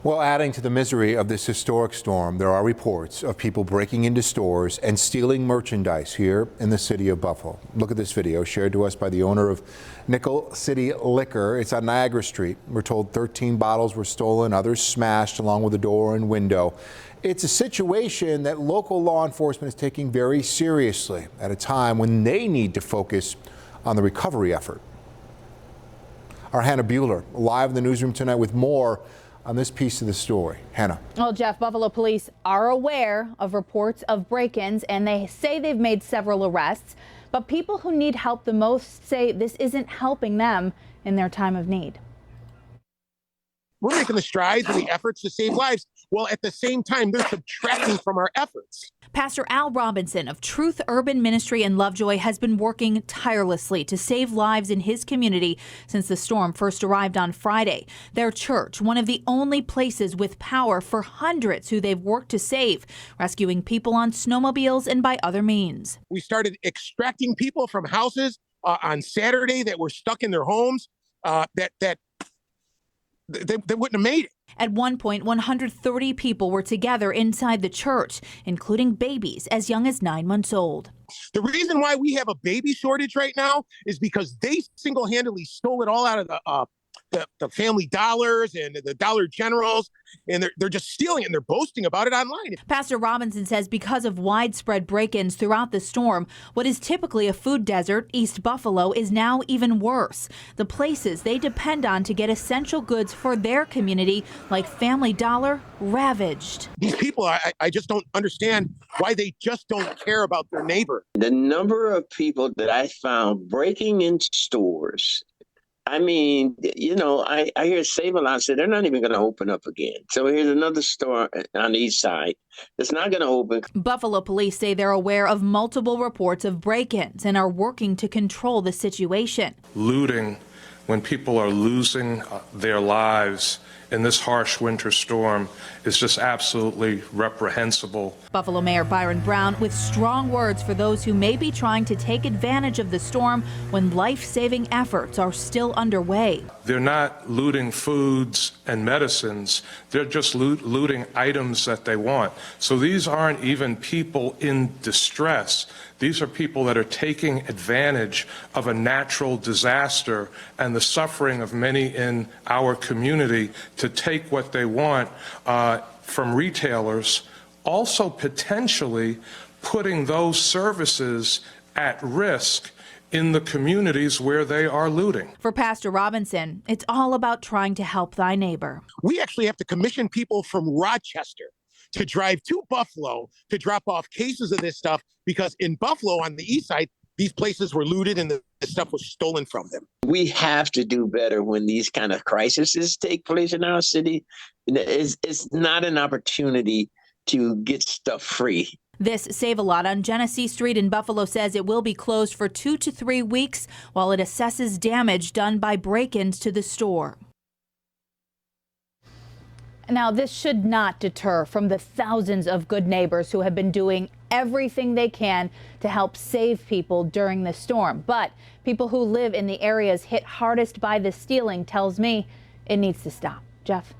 Well, adding to the misery of this historic storm, there are reports of people breaking into stores and stealing merchandise here in the city of Buffalo. Look at this video shared to us by the owner of Nickel City Liquor. It's on Niagara Street. We're told 13 bottles were stolen, others smashed, along with a door and window. It's a situation that local law enforcement is taking very seriously at a time when they need to focus on the recovery effort. Our Hannah Bueller live in the newsroom tonight with more on this piece of the story. Hannah. Well, Jeff, Buffalo police are aware of reports of break-ins, and they say they've made several arrests. But people who need help the most say this isn't helping them in their time of need. We're making the strides and the efforts to save lives, while at the same time they're subtracting from our efforts. Pastor Al Robinson of Truth Urban Ministry in Lovejoy has been working tirelessly to save lives in his community since the storm first arrived on Friday. Their church, one of the only places with power for hundreds who they've worked to save, rescuing people on snowmobiles and by other means. We started extracting people from houses on Saturday that were stuck in their homes that they wouldn't have made it. At one point, 130 people were together inside the church, including babies as young as 9 months old. The reason why we have a baby shortage right now is because they single-handedly stole it all out of the Family Dollars and the Dollar Generals, and they're just stealing it, and they're boasting about it online. Pastor Robinson says because of widespread break-ins throughout the storm, what is typically a food desert, East Buffalo, is now even worse. The places they depend on to get essential goods for their community, like Family Dollar, ravaged. These people, I just don't understand why they just don't care about their neighbor. The number of people that I found breaking into stores, I mean, you know, I hear Save-A-Lot say they're not even going to open up again. So here's another store on the east side that's not going to open. Buffalo police say they're aware of multiple reports of break-ins and are working to control the situation. Looting, when people are losing their lives in this harsh winter storm, is just absolutely reprehensible. Buffalo Mayor Byron Brown with strong words for those who may be trying to take advantage of the storm when life-saving efforts are still underway. They're not looting foods and medicines, they're just looting items that they want. So these aren't even people in distress. These are people that are taking advantage of a natural disaster and the suffering of many in our community to take what they want from retailers, also potentially putting those services at risk in the communities where they are looting. For Pastor Robinson, it's all about trying to help thy neighbor. We actually have to commission people from Rochester to drive to Buffalo to drop off cases of this stuff, because in Buffalo on the east side, these places were looted and the stuff was stolen from them. We have to do better when these kind of crises take place in our city. It's not an opportunity to get stuff free. This Save-A-Lot on Genesee Street in Buffalo says it will be closed for 2 to 3 weeks while it assesses damage done by break-ins to the store. Now, this should not deter from the thousands of good neighbors who have been doing everything they can to help save people during the storm. But people who live in the areas hit hardest by the stealing tells me it needs to stop. Jeff?